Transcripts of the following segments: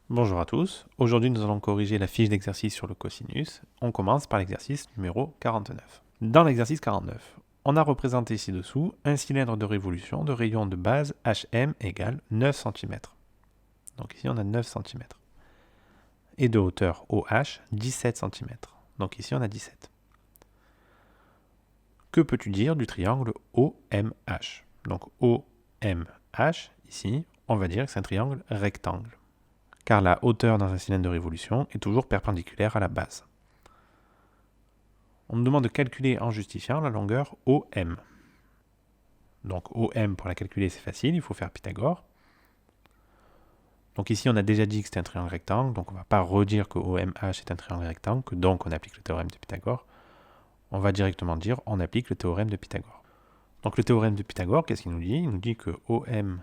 Bonjour à tous, aujourd'hui nous allons corriger la fiche d'exercice sur le cosinus. On commence par l'exercice numéro 49. Dans l'exercice 49, on a représenté ci-dessous un cylindre de révolution de rayon de base HM égale 9 cm. Donc ici on a 9 cm. Et de hauteur OH 17 cm. Donc ici on a 17. Que peux-tu dire du triangle OMH? Donc OMH, ici, on va dire que c'est un triangle rectangle, car la hauteur dans un cylindre de révolution est toujours perpendiculaire à la base. On nous demande de calculer en justifiant la longueur OM. Donc OM, pour la calculer, c'est facile, il faut faire Pythagore. Donc ici, on a déjà dit que c'était un triangle rectangle, donc on ne va pas redire que OMH est un triangle rectangle, que donc on applique le théorème de Pythagore. On va directement dire on applique le théorème de Pythagore. Donc le théorème de Pythagore, qu'est-ce qu'il nous dit? Il nous dit que OM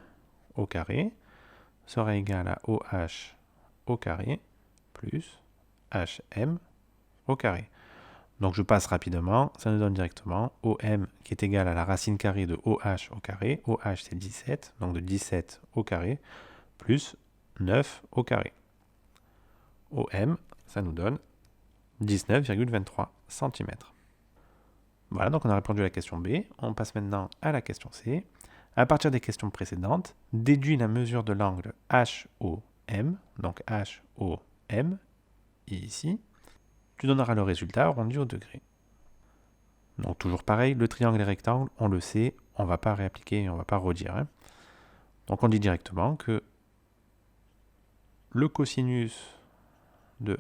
au carré sera égal à OH au carré plus HM au carré. Donc je passe rapidement, ça nous donne directement OM qui est égal à la racine carrée de OH au carré. OH c'est 17, donc de 17 au carré, plus 9 au carré. OM, ça nous donne 19,23 cm. Voilà, donc on a répondu à la question B. On passe maintenant à la question C. À partir des questions précédentes, déduis la mesure de l'angle HOM, donc HOM, ici. Tu donneras le résultat arrondi au degré. Donc toujours pareil, le triangle et rectangle, on le sait, on ne va pas réappliquer, on ne va pas redire. Donc on dit directement que le cosinus de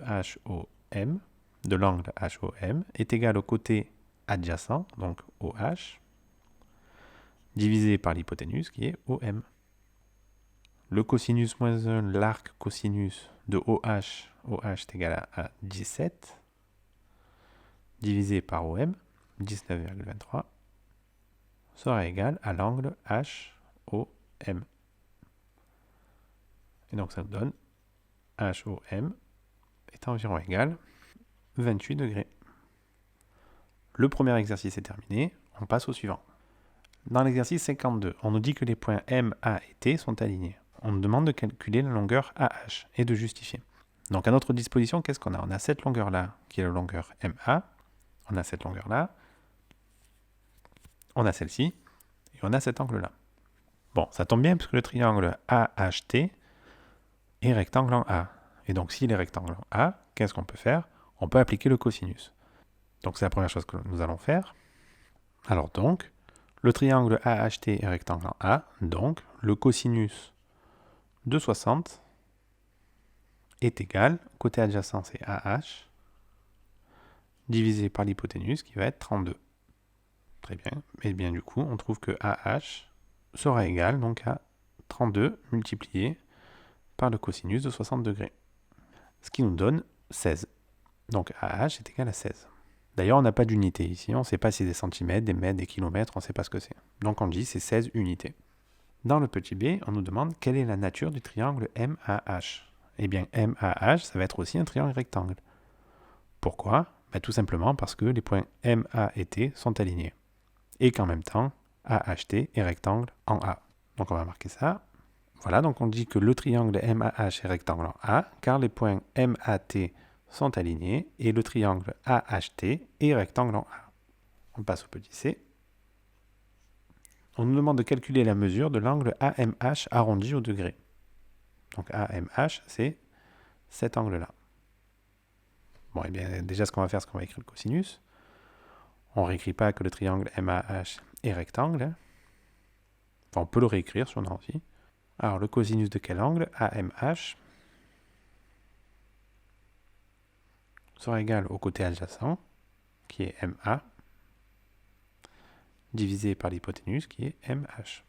HOM, de l'angle HOM, est égal au côté adjacent, donc OH, divisé par l'hypoténuse qui est OM. Le cosinus moins 1, l'arc cosinus de OH, OH est égal à 17, divisé par OM, 19,23, sera égal à l'angle HOM. Et donc ça nous donne HOM est environ égal 28 degrés. Le premier exercice est terminé, on passe au suivant. Dans l'exercice 52, on nous dit que les points M, A et T sont alignés. On nous demande de calculer la longueur AH et de justifier. Donc à notre disposition, qu'est-ce qu'on a? On a cette longueur-là, qui est la longueur MA. On a cette longueur-là. On a celle-ci. Et on a cet angle-là. Bon, ça tombe bien, puisque le triangle AHT est rectangle en A. Et donc s'il est rectangle en A, qu'est-ce qu'on peut faire? On peut appliquer le cosinus. Donc c'est la première chose que nous allons faire. Alors donc, le triangle AHT est rectangle en A, donc le cosinus de 60 est égal, côté adjacent c'est AH, divisé par l'hypoténuse qui va être 32. Très bien, et bien du coup on trouve que AH sera égal donc à 32 multiplié par le cosinus de 60 degrés. Ce qui nous donne 16. Donc AH est égal à 16. D'ailleurs, on n'a pas d'unité ici, on ne sait pas si c'est des centimètres, des mètres, des kilomètres, on ne sait pas ce que c'est. Donc on dit c'est 16 unités. Dans le petit b, on nous demande quelle est la nature du triangle MAH. Eh bien, MAH, ça va être aussi un triangle rectangle. Pourquoi? Tout simplement parce que les points MA et T sont alignés. Et qu'en même temps, AHT est rectangle en A. Donc on va marquer ça. Voilà, donc on dit que le triangle MAH est rectangle en A, car les points MAT sont alignés et le triangle AHT est rectangle en A. On passe au petit c. On nous demande de calculer la mesure de l'angle AMH arrondi au degré. Donc AMH, c'est cet angle-là. Bon, et bien déjà ce qu'on va faire, c'est qu'on va écrire le cosinus. On ne réécrit pas que le triangle MAH est rectangle. Enfin, on peut le réécrire si on a envie. Alors le cosinus de quel angle? AMH sera égal au côté adjacent, qui est MA, divisé par l'hypoténuse, qui est MH.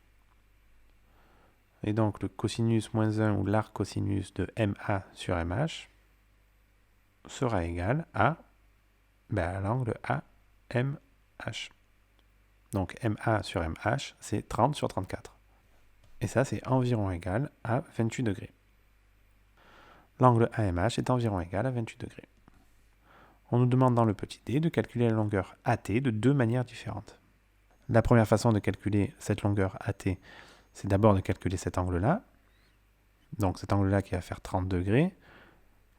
Et donc le cosinus moins 1 ou l'arc cosinus de MA sur MH sera égal à l'angle AMH. Donc MA sur MH, c'est 30 sur 34. Et ça, c'est environ égal à 28 degrés. L'angle AMH est environ égal à 28 degrés. On nous demande dans le petit d de calculer la longueur AT de deux manières différentes. La première façon de calculer cette longueur AT, c'est d'abord de calculer cet angle-là. Donc cet angle-là qui va faire 30 degrés,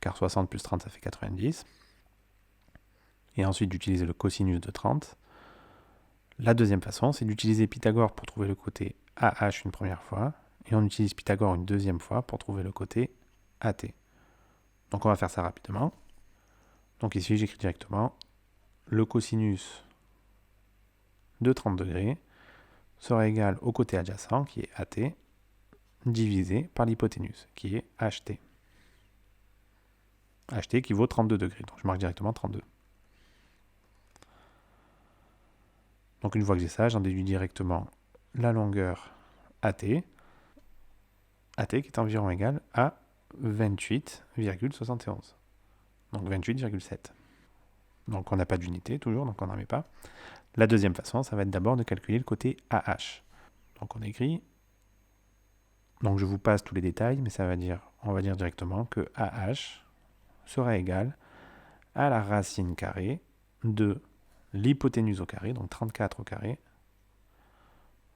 car 60 plus 30 ça fait 90. Et ensuite d'utiliser le cosinus de 30. La deuxième façon, c'est d'utiliser Pythagore pour trouver le côté AH une première fois, et on utilise Pythagore une deuxième fois pour trouver le côté AT. Donc on va faire ça rapidement. Donc ici j'écris directement le cosinus de 30 degrés sera égal au côté adjacent qui est AT divisé par l'hypoténuse qui est HT. HT qui vaut 32 degrés, donc je marque directement 32. Donc une fois que j'ai ça, j'en déduis directement la longueur AT, AT qui est environ égal à 28,71. Donc 28,7. Donc on n'a pas d'unité toujours, donc on n'en met pas. La deuxième façon, ça va être d'abord de calculer le côté AH. Donc on écrit, donc je vous passe tous les détails, mais ça va dire, on va dire directement que AH sera égal à la racine carrée de l'hypoténuse au carré, donc 34 au carré,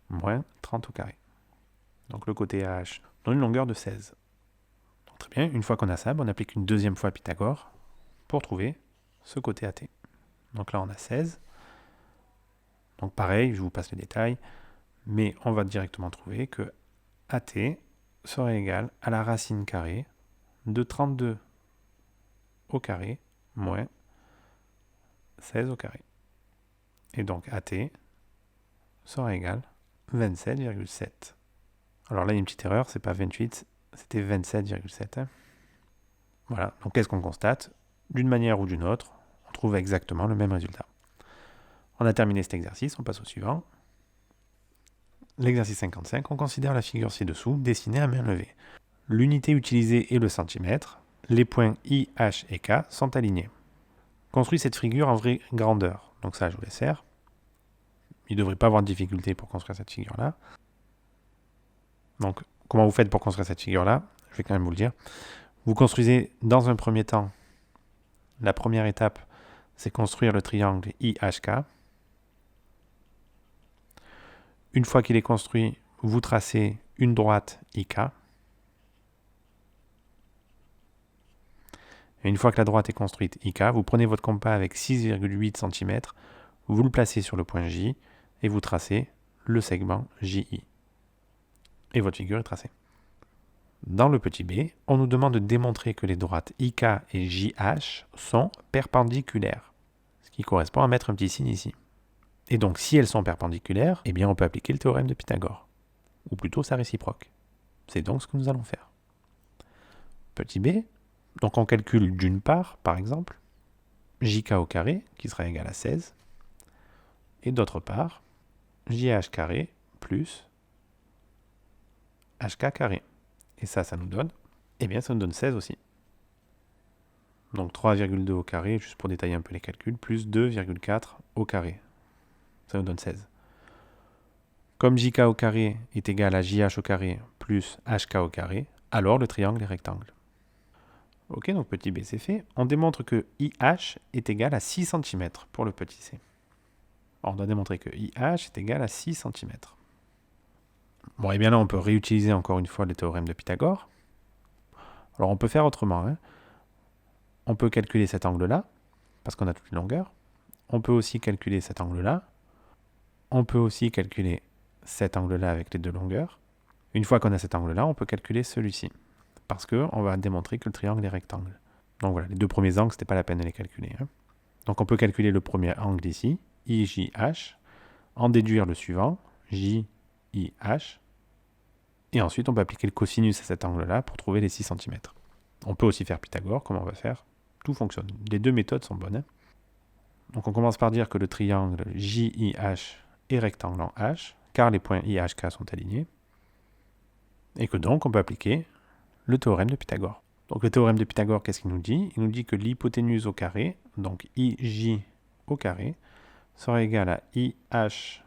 moins 30 au carré. Donc le côté AH donne une longueur de 16. Donc très bien, une fois qu'on a ça, on applique une deuxième fois Pythagore pour trouver ce côté AT. Donc là on a 16. Donc pareil, je vous passe les détails, mais on va directement trouver que AT serait égal à la racine carrée de 32 au carré moins 16 au carré. Et donc AT sera égal à 27,7. Alors là, il y a une petite erreur, c'est pas 28, c'était 27,7. Voilà, donc qu'est-ce qu'on constate? D'une manière ou d'une autre, on trouve exactement le même résultat. On a terminé cet exercice, on passe au suivant. L'exercice 55, on considère la figure ci-dessous dessinée à main levée. L'unité utilisée est le centimètre. Les points I, H et K sont alignés. Construis cette figure en vraie grandeur. Donc ça, je vous laisse faire. Il ne devrait pas avoir de difficulté pour construire cette figure-là. Donc, comment vous faites pour construire cette figure-là? Je vais quand même vous le dire. Vous construisez dans un premier temps, la première étape, c'est construire le triangle IHK. Une fois qu'il est construit, vous tracez une droite IK. Et une fois que la droite est construite IK, vous prenez votre compas avec 6,8 cm, vous le placez sur le point J et vous tracez le segment JI. Et votre figure est tracée. Dans le petit b, on nous demande de démontrer que les droites IK et JH sont perpendiculaires, ce qui correspond à mettre un petit signe ici. Et donc, si elles sont perpendiculaires, eh bien, on peut appliquer le théorème de Pythagore, ou plutôt sa réciproque. C'est donc ce que nous allons faire. Petit b, donc on calcule d'une part, par exemple, JK au carré, qui sera égal à 16, et d'autre part, JH carré plus HK carré. Et ça nous donne, eh bien, ça nous donne 16 aussi. Donc 3,2 au carré, juste pour détailler un peu les calculs, plus 2,4 au carré. Ça nous donne 16. Comme JK au carré est égal à JH au carré plus HK au carré, alors le triangle est rectangle. Ok, donc petit b c'est fait. On démontre que IH est égal à 6 cm pour le petit c. Alors, on doit démontrer que IH est égal à 6 cm. Bon, et bien là, on peut réutiliser encore une fois le théorème de Pythagore. Alors, on peut faire autrement. Hein. On peut calculer cet angle-là, parce qu'on a toutes les longueurs. On peut aussi calculer cet angle-là. On peut aussi calculer cet angle-là avec les deux longueurs. Une fois qu'on a cet angle-là, on peut calculer celui-ci, parce qu'on va démontrer que le triangle est rectangle. Donc voilà, les deux premiers angles, ce n'était pas la peine de les calculer. Hein. Donc on peut calculer le premier angle ici, IJH, en déduire le suivant, JIH, et ensuite on peut appliquer le cosinus à cet angle-là pour trouver les 6 cm. On peut aussi faire Pythagore, comme on va faire. Tout fonctionne. Les deux méthodes sont bonnes. Hein. Donc on commence par dire que le triangle JIH est rectangle en H, car les points IHK sont alignés, et que donc on peut appliquer le théorème de Pythagore. Donc le théorème de Pythagore, qu'est-ce qu'il nous dit? Il nous dit que l'hypoténuse au carré, donc IJ au carré, sera égal à IH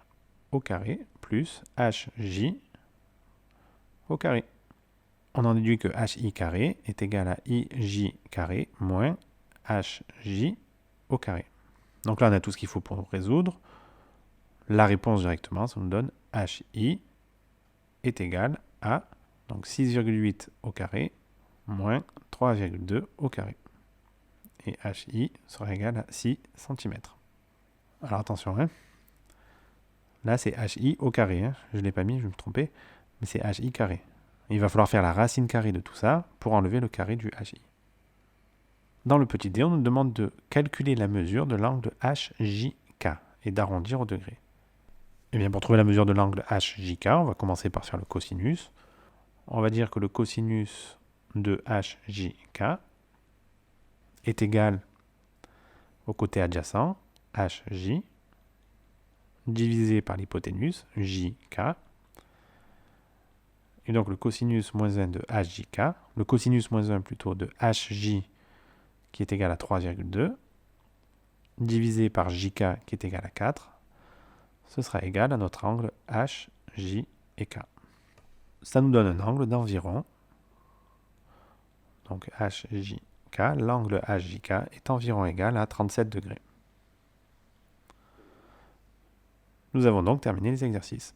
au carré plus HJ au carré. On en déduit que HI carré est égal à IJ carré moins HJ au carré. Donc là, on a tout ce qu'il faut pour résoudre. La réponse directement, ça nous donne HI est égal à, Donc 6,8 au carré moins 3,2 au carré. Et HI sera égal à 6 cm. Alors attention, hein. Là c'est HI au carré. Hein. Je ne l'ai pas mis, je vais me tromper. Mais c'est HI carré. Il va falloir faire la racine carrée de tout ça pour enlever le carré du HI. Dans le petit dé, on nous demande de calculer la mesure de l'angle HJK et d'arrondir au degré. Et bien pour trouver la mesure de l'angle HJK, on va commencer par faire le cosinus. On va dire que le cosinus de HJK est égal au côté adjacent, HJ, divisé par l'hypoténuse, JK. Et donc le cosinus moins 1 de HJK, le cosinus moins 1 plutôt de HJ qui est égal à 3,2, divisé par JK qui est égal à 4, ce sera égal à notre angle HJ et K. Ça nous donne un angle d'environ, donc HJK, l'angle HJK est environ égal à 37 degrés. Nous avons donc terminé les exercices.